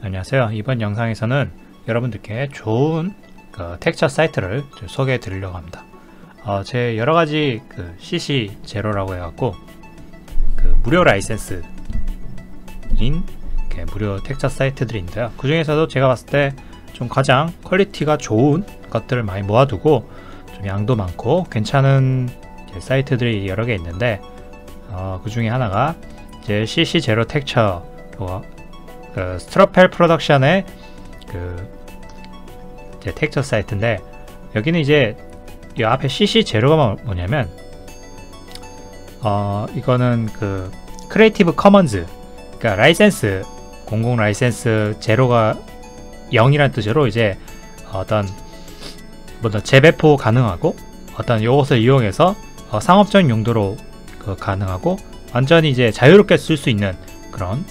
안녕하세요. 이번 영상에서는 여러분들께 좋은 텍스처 사이트를 좀 소개해 드리려고 합니다. 제 여러가지 CC 제로라고 해갖고 무료 라이센스인 무료 텍스처 사이트들이 있는데요. 그 중에서도 제가 봤을 때 좀 가장 퀄리티가 좋은 것들을 많이 모아두고 좀 양도 많고 괜찮은 사이트들이 여러 개 있는데 그 중에 하나가 이제 CC 제로 텍스처 스트러펠 프로덕션의 이제 텍스처 사이트인데, 여기는 이제 이 앞에 CC 제로가 뭐냐면 이거는 크리에이티브 커먼즈, 그러니까 라이센스 공공 라이센스 제로가 0이라는 뜻으로 이제 어떤 재배포 가능하고 어떤 요것을 이용해서 상업적인 용도로 가능하고 완전히 이제 자유롭게 쓸 수 있는 그런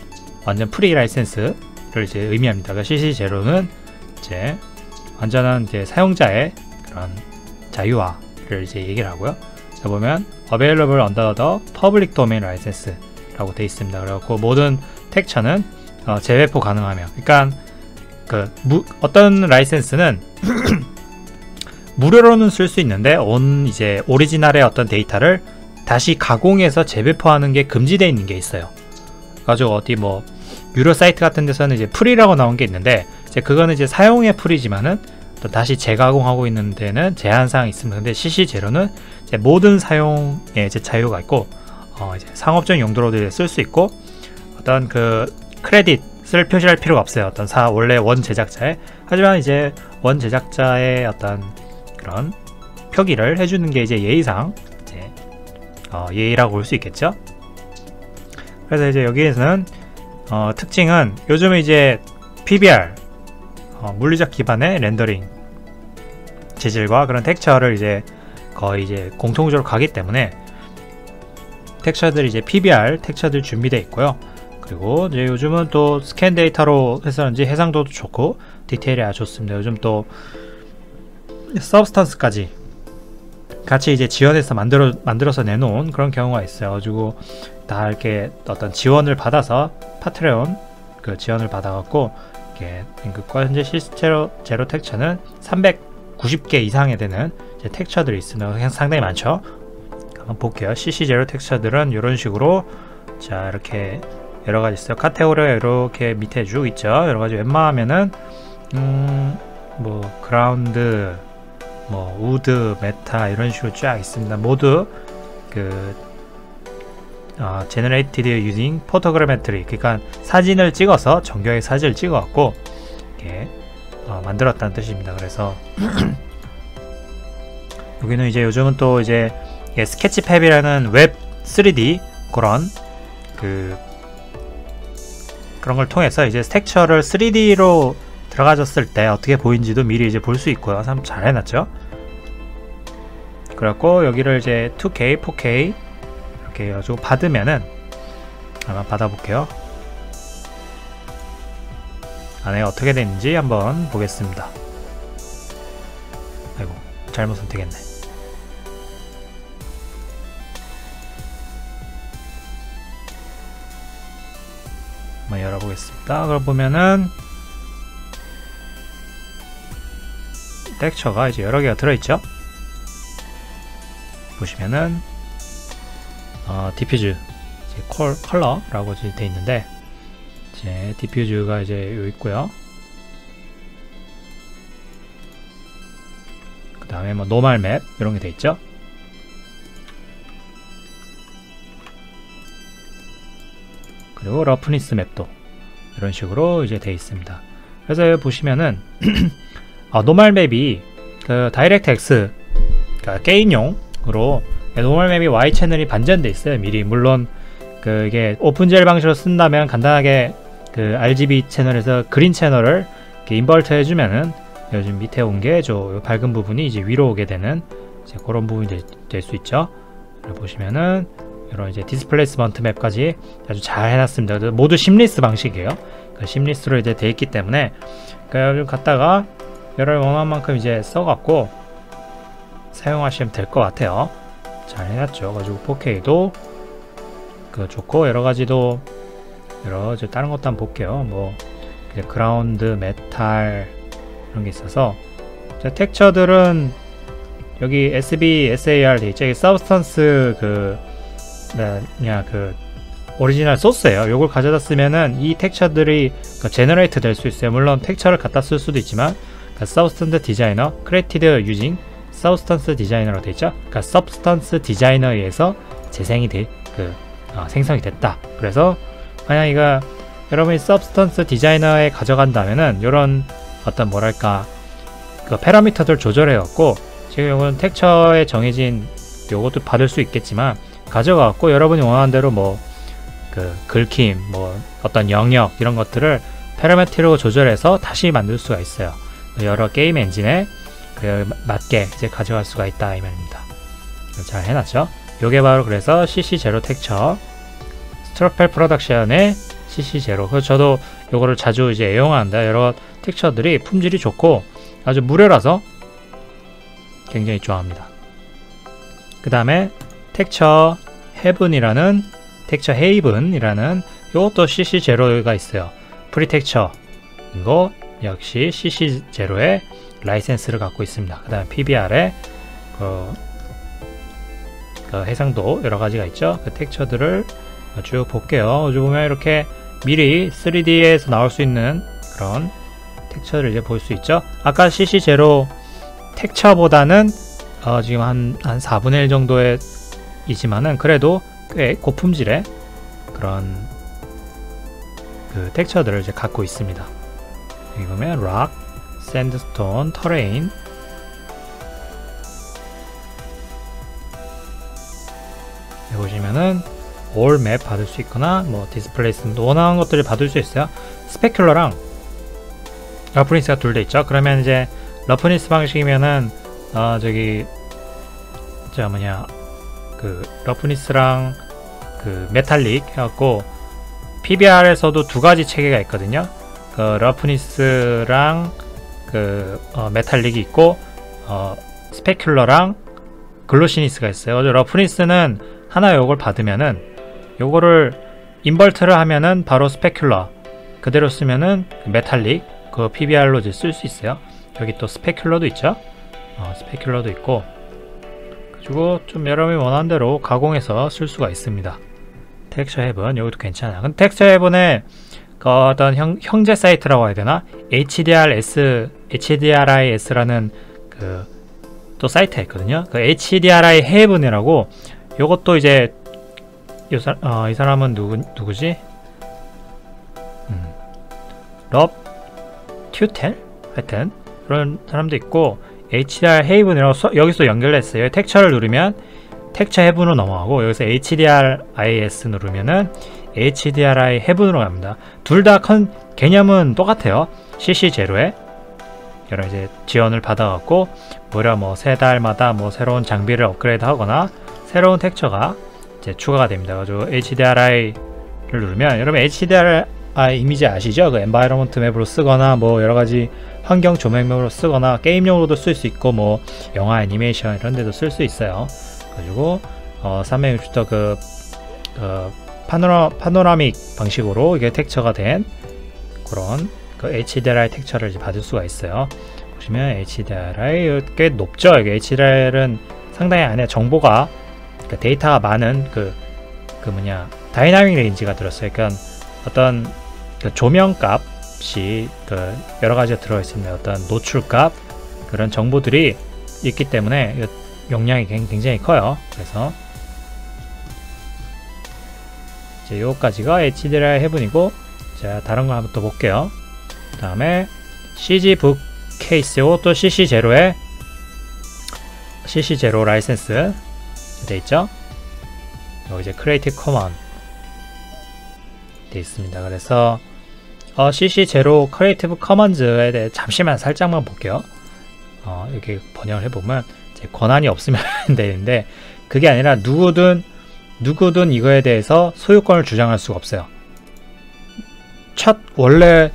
완전 프리 라이센스를 이제 의미합니다. 그러니까 CC 제로는 이제 완전한 이제 사용자의 그런 자유화를 이제 얘기를 하고요. 자 보면 available under the public domain license라고 되어 있습니다. 그래갖고 모든 텍스처는 재배포 가능하며, 그러니까 어떤 라이센스는 무료로는 쓸 수 있는데 이제 오리지널의 어떤 데이터를 다시 가공해서 재배포하는 게 금지되어 있는 게 있어요. 가지고 어디 유료 사이트 같은 데서는 이제 프리라고 나온 게 있는데, 이제 그거는 이제 사용의 프리지만은 또 다시 재가공하고 있는 데는 제한사항이 있습니다. 근데 CC 제로는 이제 모든 사용에 이제 자유가 있고, 이제 상업적인 용도로도 쓸 수 있고, 어떤 크레딧을 표시할 필요가 없어요. 어떤 원래 원 제작자의. 하지만 이제 원 제작자의 어떤 그런 표기를 해주는 게 이제 예의상 이제 예의라고 볼 수 있겠죠. 그래서 이제 여기에서는 특징은 요즘은 이제 PBR 물리적 기반의 렌더링 재질과 그런 텍스처를 이제 거의 이제 공통적으로 가기 때문에 텍스처들이 이제 PBR 텍스처들 준비되어 있고요. 그리고 이제 요즘은 또 스캔 데이터로 해서는지 해상도도 좋고 디테일이 아주 좋습니다. 요즘 또 서브스턴스까지 같이 이제 지원해서 만들어서 내놓은 그런 경우가 있어요. 가지고 다 이렇게 어떤 지원을 받아서 파트레온 지원을 받아갖고 현재 CC 제로 텍스처는 390개 이상에 되는 텍스처들이 있으면 상당히 많죠. 한번 볼게요. CC 제로 텍스처들은 이런 식으로 자 이렇게 여러가지 있어요. 카테고리가 이렇게 밑에 쭉 있죠. 여러가지 웬만하면은 그라운드 우드 메타 이런 식으로 쫙 있습니다. 모두 generated using photogrammetry, 그러니까 사진을 찍어서 정교하게 사진을 찍어갖고 이렇게 만들었다는 뜻입니다. 그래서 여기는 이제 요즘은 또 이제 스케치팹이라는 웹 3D 그런 걸 통해서 이제 텍스처를 3D로 들어가졌을 때 어떻게 보이는지도 미리 이제 볼 수 있고요. 참 잘 해놨죠. 그래갖고 여기를 이제 2K, 4K 이렇게 해가지고 받으면은 한번 받아볼게요. 안에 어떻게 되는지 한번 보겠습니다. 아이고 잘못 선택했네. 한번 열어보겠습니다. 그걸 보면은 텍스처가 이제 여러 개가 들어있죠. 보시면은 디퓨즈 컬러라고 이제 돼 있는데, 이제 디퓨즈가 이제 요 있고요. 그 다음에 노멀 맵 이런 게 돼 있죠. 그리고 러프니스 맵도 이런 식으로 이제 돼 있습니다. 그래서 여기 보시면은 노멀 맵이 다이렉트 X, 그러니까 게임용으로 노멀 맵이 Y 채널이 반전돼 있어요. 미리. 물론 이게 오픈젤 방식으로 쓴다면 간단하게 RGB 채널에서 그린 채널을 이렇게 인버트 해주면은 요즘 밑에 온 게 밝은 부분이 이제 위로 오게 되는 이제 그런 부분이 될 수 있죠. 보시면은 이런 이제 디스플레이스먼트 맵까지 아주 잘 해놨습니다. 모두 심리스 방식이에요. 심리스로 이제 돼 있기 때문에 요즘 갖다가 여러분 원하는 만큼 이제 써갖고 사용하시면 될 것 같아요. 잘 해놨죠. 가지고 4K도 좋고 여러가지도 다른 것도 한번 볼게요. 그라운드, 메탈 이런 게 있어서 텍처들은 여기 SBSAR 돼 있죠. 이게 서브스턴스 그 오리지널 소스예요. 요걸 가져다 쓰면은 이 텍처들이 제너레이트 될 수 있어요. 물론 텍처를 갖다 쓸 수도 있지만 서브스턴스 디자이너, 크리에이티드 유징 서브스턴스 디자이너로 돼 있죠. 그러니까 서브스턴스 디자이너에 의해서 재생이 생성이 됐다. 그래서 만약 이거 여러분이 서브스턴스 디자이너에 가져간다면은 이런 어떤 뭐랄까 그 파라미터들 조절해 갖고 지금 이건 텍처에 정해진 요것도 받을 수 있겠지만 가져가갖고 여러분이 원하는 대로 뭐 그 긁힘, 뭐 어떤 영역 이런 것들을 파라미터로 조절해서 다시 만들 수가 있어요. 여러 게임 엔진에 맞게 이제 가져갈 수가 있다 이 말입니다. 잘 해놨죠? 요게 바로 그래서 CC0 텍처 스트러펠 프로덕션의 CC0. 그래서 저도 요거를 자주 이제 애용하는데 여러 텍처들이 품질이 좋고 아주 무료라서 굉장히 좋아합니다. 그 다음에 텍처 헤븐이라는 텍처 헤이븐이라는 요것도 CC0가 있어요. 프리 텍처 이거 역시 CC0의 라이센스를 갖고 있습니다. 그 다음에 PBR에 그 해상도 여러가지가 있죠. 그 텍처들을 쭉 볼게요. 여기 보면 이렇게 미리 3D에서 나올 수 있는 그런 텍처를 이제 볼 수 있죠. 아까 CC0 텍처보다는 지금 한 4분의 1 정도의 이지만은 그래도 꽤 고품질의 그런 그 텍처들을 이제 갖고 있습니다. 여기 보면 락, 샌드스톤, 터레인 여기 보시면은 올 맵 받을 수 있거나 뭐 디스플레이스먼트 원하는 것들을 받을 수 있어요. 스페큘러랑 러프니스가 둘 돼 있죠. 그러면 이제 러프니스 방식이면은 그 러프니스랑 그 메탈릭 해갖고 PBR에서도 두 가지 체계가 있거든요. 그 러프니스랑 그 메탈릭이 있고 스페큘러랑 글로시니스가 있어요. 러프니스는 하나 요걸 받으면은 요거를 인버트를 하면은 바로 스페큘러 그대로 쓰면은 메탈릭 그 PBR로 이제 쓸 수 있어요. 여기 또 스페큘러도 있죠. 스페큘러도 있고 그리고 좀 여러분이 원하는 대로 가공해서 쓸 수가 있습니다. 텍스처 헤븐 여기도 괜찮아요. 근데 텍스처 헤븐에 그 어떤 형제 사이트라고 해야 되나? HDRIS라는 그 또 사이트가 있거든요. 그 HDRI 헤븐이라고 요것도 이제 이 사람은 누구지? 럽 튜텔? 하여튼 그런 사람도 있고 HDR 헤이븐이라고 여기서 연결했어요. 텍처를 누르면 텍처 헤븐으로 넘어가고 여기서 HDRIS 누르면은 HDRI 헤븐으로 갑니다. 둘 다 개념은 똑같아요. CC0에 여러 이제 지원을 받아갖고 무려 뭐 3달마다 뭐 새로운 장비를 업그레이드 하거나 새로운 텍처가 이제 추가가 됩니다. 그래서 HDRI를 누르면 여러분 HDRI 이미지 아시죠? 그 엔바이러먼트 맵으로 쓰거나 뭐 여러가지 환경 조명 맵으로 쓰거나 게임용으로도 쓸 수 있고 뭐 영화 애니메이션 이런 데도 쓸 수 있어요. 그리고 360도 그 파노라믹 방식으로 이게 텍처가 된 그런 그 HDRI 텍처를 이제 받을 수가 있어요. 보시면 HDRI 꽤 높죠. 이게 HDR은 상당히 안에 정보가 그러니까 데이터가 많은 다이나믹 레인지가 들었어요. 그러니까 어떤 그 조명 값이 그 여러 가지가 들어 있습니다. 어떤 노출값 그런 정보들이 있기 때문에 용량이 굉장히 커요. 그래서 이제 요거까지가 HDRI 헤븐이고 자 다른 거 한번 또 볼게요. 그 다음에 CG 북 케이스 요것도 CC0에 CC0 라이센스 돼 있죠. 여기 이제 크리에이티브 커먼 돼 있습니다. 그래서 CC0 크리에이티브 커먼즈에 대해 잠시만 살짝만 볼게요. 이렇게 번역을 해보면 이제 권한이 없으면 되는데 그게 아니라 누구든 이거에 대해서 소유권을 주장할 수가 없어요. 원래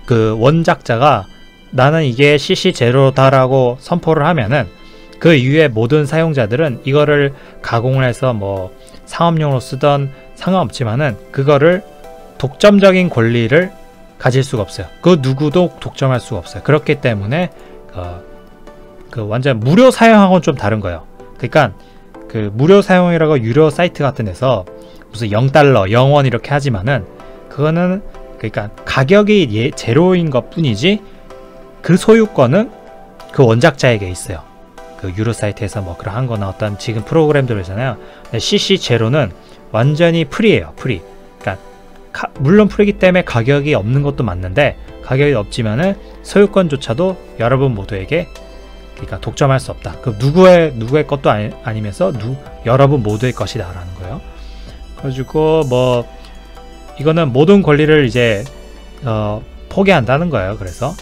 그 원작자가 나는 이게 CC0다라고 선포를 하면은 그 이후에 모든 사용자들은 이거를 가공을 해서 뭐 상업용으로 쓰던 상관없지만은 그거를 독점적인 권리를 가질 수가 없어요. 그 누구도 독점할 수가 없어요. 그렇기 때문에 그 완전 무료 사용하고는 좀 다른 거예요. 그러니까 그 무료 사용이라고 유료 사이트 같은 데서 무슨 0달러, 0원 이렇게 하지만은 그거는 그러니까 가격이 제로인 것 뿐이지 그 소유권은 그 원작자에게 있어요. 그 유료 사이트에서 뭐 그런 거나 어떤 지금 프로그램들 있잖아요. CC 제로는 완전히 프리예요. 프리. 그러니까 물론 프리기 때문에 가격이 없는 것도 맞는데 가격이 없지만은 소유권조차도 여러분 모두에게 그러니까 독점할 수 없다. 그 누구의 것도 아니면서 여러분 모두의 것이다라는 거예요. 그래가지고 뭐 이거는 모든 권리를 이제 포기한다는 거예요. 그래서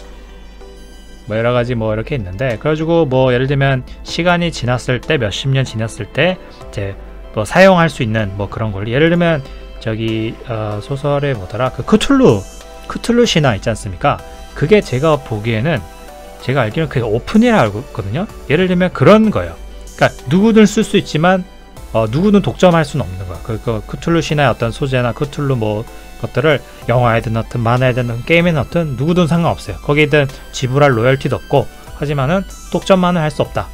뭐 여러 가지 뭐 이렇게 있는데 그래가지고 뭐 예를 들면 시간이 지났을 때 몇십 년 지났을 때 이제 뭐 사용할 수 있는 뭐 그런 권리. 예를 들면 저기 소설에 뭐더라 그 크툴루 신화 있지 않습니까? 그게 제가 보기에는 제가 알기로는 그게 오픈이라고 알고 있거든요. 예를 들면 그런 거예요. 그러니까 누구든 쓸 수 있지만 누구든 독점할 수는 없는 거야. 그 크툴루 신화의 어떤 소재나 크툴루 뭐 것들을 영화에든 넣든 만화에든 넣든 게임에 넣든 누구든 상관없어요. 거기에든 지불할 로열티도 없고 하지만은 독점만은 할 수 없다.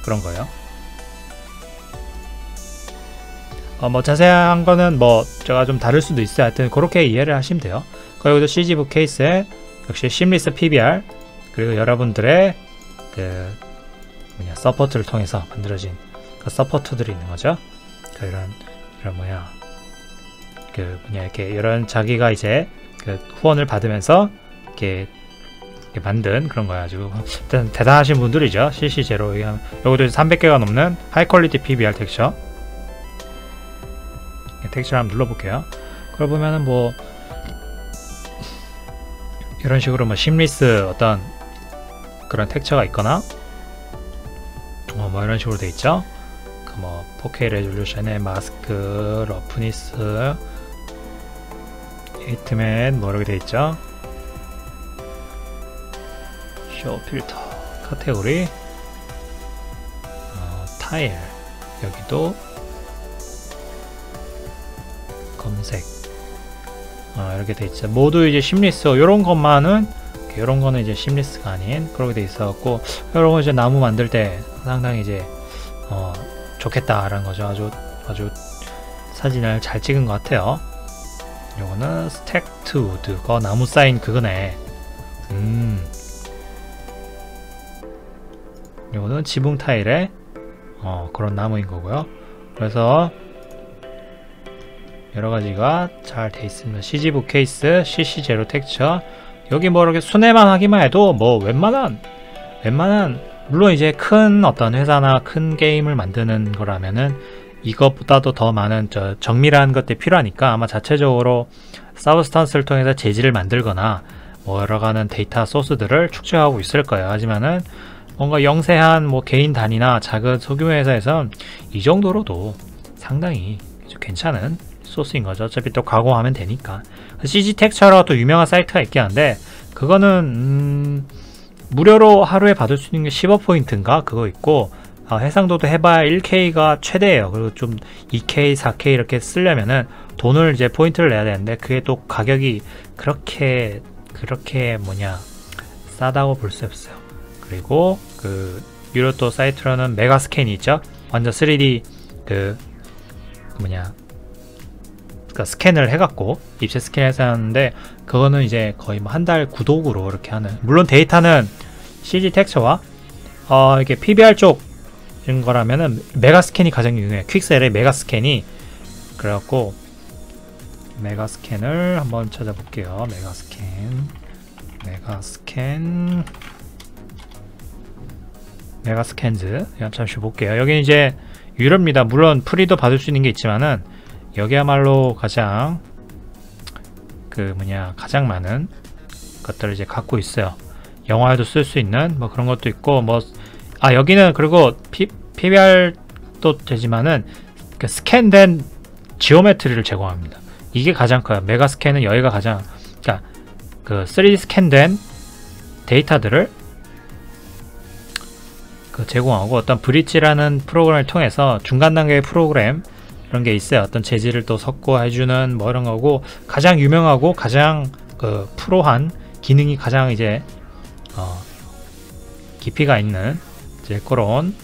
그런 거예요. 뭐 자세한 거는 뭐 제가 좀 다를 수도 있어요. 하여튼 그렇게 이해를 하시면 돼요. 그리고 CG북 케이스에 역시 심리스 PBR 그리고 여러분들의 그 서포트를 통해서 만들어진 그 서포트들이 있는 거죠. 그 이런 이렇게 이런 자기가 이제 그 후원을 받으면서 이렇게 만든 그런 거야. 아주 일단 대단하신 분들이죠. CC 제로 여기도 300개가 넘는 하이 퀄리티 PBR 텍스처. 텍스처를 한번 눌러볼게요. 그걸 보면은 뭐 이런 식으로 뭐 심리스 어떤 그런 텍스처가 있거나 뭐 이런 식으로 돼 있죠. 그 뭐 4K 레졸루션의 마스크, 러프니스, 히트맨 뭐 이렇게 돼 있죠. 쇼 필터, 카테고리, 타일 여기도 검색 이렇게 돼 있죠. 모두 이제 심리스 요런 것만은 요런 거는 이제 심리스가 아닌 그렇게 돼 있어갖고 요런 거 이제 나무 만들 때 상당히 이제 좋겠다라는 거죠. 아주 사진을 잘 찍은 것 같아요. 요거는 스택트 우드 나무 쌓인 그거네. 요거는 지붕 타일에 그런 나무인 거고요. 그래서 여러가지가 잘 돼 있습니다. CG북 케이스, CC 제로 텍스처. 여기 뭐 이렇게 순회만 하기만 해도 뭐 웬만한 물론 이제 큰 어떤 회사나 큰 게임을 만드는 거라면은 이것보다도 더 많은 정밀한 것들이 필요하니까 아마 자체적으로 서브스턴스를 통해서 재질을 만들거나 뭐 여러가는 데이터 소스들을 축적하고 있을 거예요. 하지만은 뭔가 영세한 뭐 개인 단위나 작은 소규모 회사에선 이 정도로도 상당히 괜찮은 소스인 거죠. 어차피 또 가공하면 되니까. CG 텍스처라고 또 유명한 사이트가 있긴 한데 그거는 무료로 하루에 받을 수 있는 게 15포인트인가 그거 있고 해상도도 해봐야 1K가 최대예요. 그리고 좀 2K, 4K 이렇게 쓰려면은 돈을 이제 포인트를 내야 되는데 그게 또 가격이 그렇게 싸다고 볼 수 없어요. 그리고 그 유료 또 사이트로는 메가스캔이 있죠. 완전 3D 그러니까 스캔을 해갖고 입체 스캔해서 하는데 그거는 이제 거의 뭐 한 달 구독으로 이렇게 하는. 물론 데이터는 CG 텍스처와 이게 PBR 쪽인 거라면은 메가스캔이 가장 유명해요. 퀵셀의 메가스캔이. 그래갖고 메가스캔을 한번 찾아볼게요. 메가스캔즈 잠시 볼게요. 여기 이제 유료입니다. 물론 프리도 받을 수 있는 게 있지만은 여기야말로 가장 가장 많은 것들을 이제 갖고 있어요. 영화에도 쓸 수 있는 뭐 그런 것도 있고 여기는 그리고 PBR도 되지만은 그 스캔된 지오메트리를 제공합니다. 이게 가장 커요. 메가스캔은 여기가 가장 그러니까 그 3D 스캔된 데이터들을 제공하고 어떤 브릿지라는 프로그램을 통해서 중간 단계의 프로그램 이런 게 있어요. 어떤 재질을 또 섞고 해주는 뭐 이런 거고 가장 유명하고 가장 그 프로한 기능이 가장 이제 깊이가 있는 이제 그런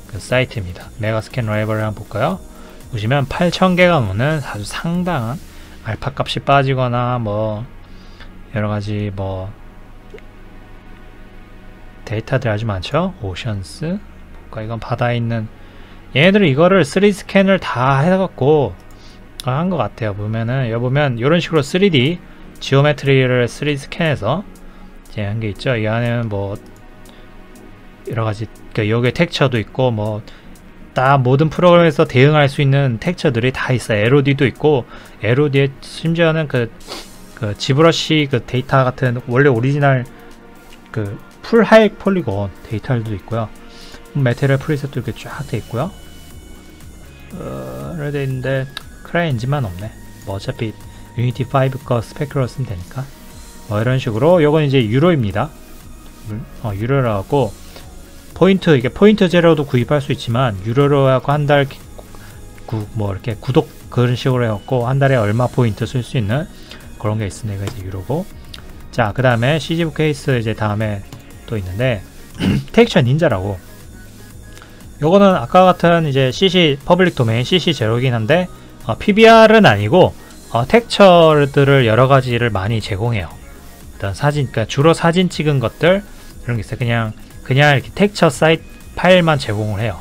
그 사이트입니다. 메가스캔 라이벌을 한번 볼까요? 보시면 8,000개가 넘는 아주 상당한 알파 값이 빠지거나 뭐 여러가지 뭐 데이터들이 아주 많죠. 오션스, 이건 바다에 있는 얘네들은 이거를 3D 스캔을 다 해갖고 한 것 같아요. 보면은 여기 보면 이런 식으로 3D 지오메트리를 3D 스캔해서 이제 한 게 있죠. 이 안에는 뭐 여러가지 여기에 텍스처도 있고 뭐 다 모든 프로그램에서 대응할 수 있는 텍스처들이 다 있어요. LOD도 있고 LOD에 심지어는 그 지브러시 그 데이터 같은 원래 오리지널 그 풀 하이익 폴리곤 데이터들도 있고요. 메테리얼 프리셋도 이렇게 쫙 돼 있고요. 이렇게 돼 있는데 크라이엔진만 없네. 뭐 어차피 유니티 5 거 스펙으로 쓰면 되니까 뭐 이런 식으로. 요건 이제 유로입니다. 유로라고 포인트, 이게 포인트 제로도 구입할 수 있지만 유로로 하고 한 달 뭐 이렇게 구독 그런 식으로 해갖고 한 달에 얼마 포인트 쓸 수 있는 그런 게 있으니까 이제 유로고. 자, 그 다음에 CG북 케이스 이제 다음에 또 있는데 텍스처 닌자라고. 요거는 아까 같은 이제 CC 퍼블릭 도메인 CC 제로긴 한데 PBR은 아니고 텍스처들을 여러 가지를 많이 제공해요. 일단 사진, 그러니까 주로 사진 찍은 것들 이런 게 있어요. 그냥 이렇게 텍스처 사이트 파일만 제공을 해요.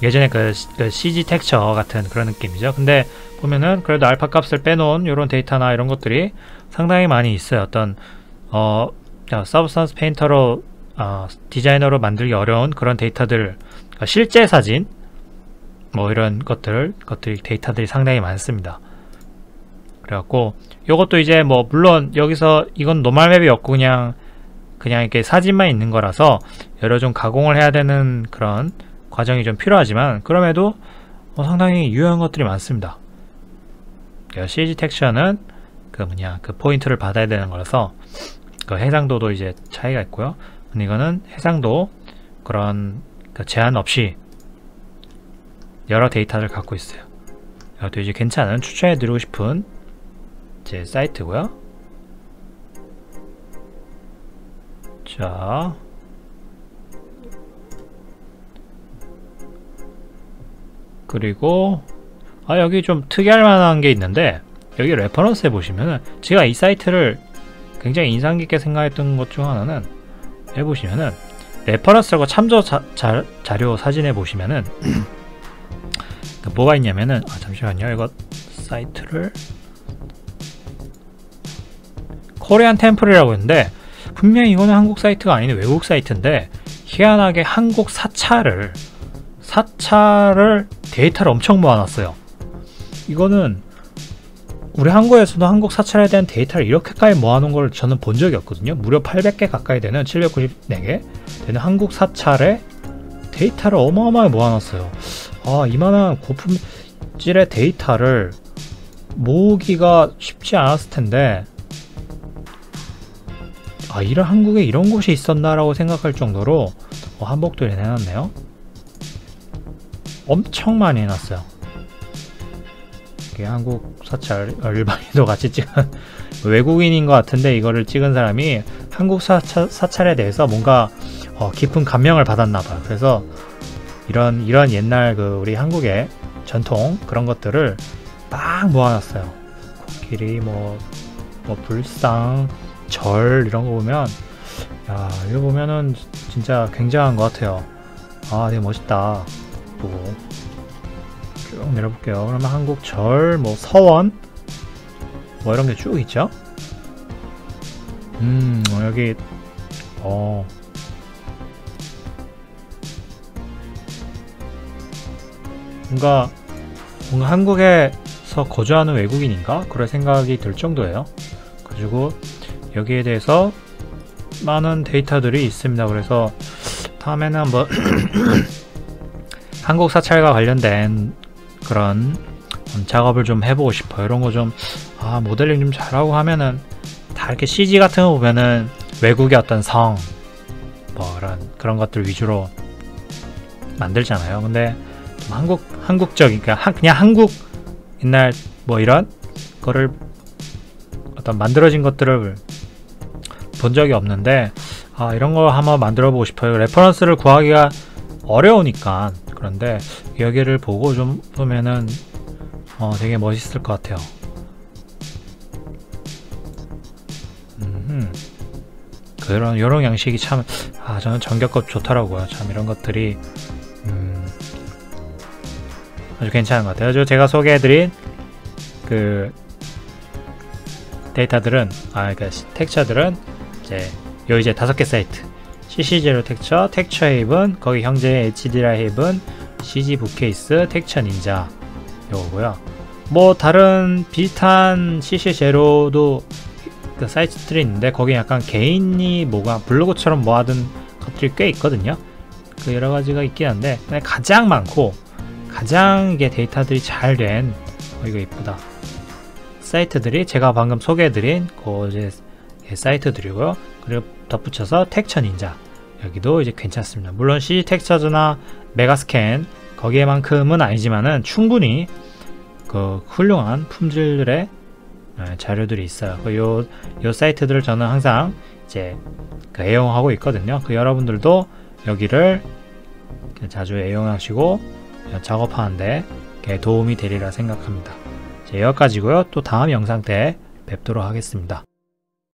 예전에 그 CG 텍스처 같은 그런 느낌이죠. 근데 보면은 그래도 알파 값을 빼놓은 이런 데이터나 이런 것들이 상당히 많이 있어요. 어떤 서브스턴스 페인터로 디자이너로 만들기 어려운 그런 데이터들, 그러니까 실제 사진 뭐 이런 것들이 데이터들이 상당히 많습니다. 그래갖고 요것도 이제 뭐 물론 여기서 이건 노멀 맵이었고 그냥 이렇게 사진만 있는 거라서 여러 좀 가공을 해야 되는 그런 과정이 좀 필요하지만 그럼에도 상당히 유용한 것들이 많습니다. CG 텍스처는 그 포인트를 받아야 되는 거라서 그 해상도도 이제 차이가 있고요. 근데 이거는 해상도 그런 제한 없이 여러 데이터를 갖고 있어요. 이것도 이제 괜찮은 추천해드리고 싶은 제 사이트고요. 자, 그리고 여기 좀 특이할 만한 게 있는데 여기 레퍼런스에 보시면은 제가 이 사이트를 굉장히 인상 깊게 생각했던 것 중 하나는 여기 보시면은 레퍼런스라고 참조 자료 사진에 보시면은 뭐가 있냐면은 잠시만요. 이거 사이트를 코리안 템플이라고 했는데 분명히 이거는 한국 사이트가 아닌 외국 사이트인데 희한하게 한국 사찰을 데이터를 엄청 모아놨어요. 이거는 우리 한국에서도 한국 사찰에 대한 데이터를 이렇게까지 모아놓은 걸 저는 본 적이 없거든요. 무려 800개 가까이 되는 794개 되는 한국 사찰에 데이터를 어마어마하게 모아놨어요. 이만한 고품질의 데이터를 모으기가 쉽지 않았을 텐데 이런 한국에 이런 곳이 있었나라고 생각할 정도로 한복들이 해놨네요. 엄청 많이 해놨어요. 이게 한국 사찰 일반인도 같이 찍은 외국인인 것 같은데 이거를 찍은 사람이 한국 사찰에 대해서 뭔가 깊은 감명을 받았나봐요. 그래서 이런 옛날 우리 한국의 전통 그런 것들을 막 모아놨어요. 코끼리 뭐 불상 절 이런 거 보면 이거 보면은 진짜 굉장한 것 같아요. 되게 멋있다. 보고 쭉 내려볼게요. 그러면 한국 절, 뭐 서원 뭐 이런 게 쭉 있죠. 여기 뭔가 한국에서 거주하는 외국인인가? 그런 생각이 들 정도예요. 그리고 여기에 대해서 많은 데이터들이 있습니다. 그래서 다음에는 한번 한국 사찰과 관련된 그런 작업을 좀 해보고 싶어요. 이런 거 좀 모델링 좀 잘하고 하면은 다 이렇게 CG 같은 거 보면은 외국의 어떤 성 뭐 그런 것들 위주로 만들잖아요. 근데 좀 한국적인, 그냥 한국 옛날 뭐 이런 거를 어떤 만들어진 것들을 본 적이 없는데 이런 거 한번 만들어 보고 싶어요. 레퍼런스를 구하기가 어려우니까. 그런데 여기를 보고 좀 보면은 되게 멋있을 것 같아요. 그런 요런 양식이 참 저는 전격급 좋더라고요. 참 이런 것들이 아주 괜찮은 것 같아요. 제가 소개해드린 그 데이터들은 그러니까 텍처들은 이제 5개 사이트 CC0 텍처, 텍처 헤이븐, 거기 형제 HDR 헤이븐, CG 부케이스, 텍처 닌자 요거고요. 뭐 다른 비슷한 CC0도 그 사이트들이 있는데 거기 약간 개인이 뭐가 블로그처럼 모아둔 것들이 꽤 있거든요. 그 여러 가지가 있긴 한데 가장 많고 가장 이게 데이터들이 잘 된 이거 이쁘다 사이트들이 제가 방금 소개해드린 그 이제 사이트들이고요. 그리고 덧붙여서 텍처 닌자 여기도 이제 괜찮습니다. 물론 CG 텍처즈나 메가스캔 거기에만큼은 아니지만은 충분히 그 훌륭한 품질의 자료들이 있어요. 요 사이트들을 저는 항상 이제 애용하고 있거든요. 여러분들도 여기를 자주 애용하시고 작업하는데 도움이 되리라 생각합니다. 여기까지고요. 또 다음 영상 때 뵙도록 하겠습니다.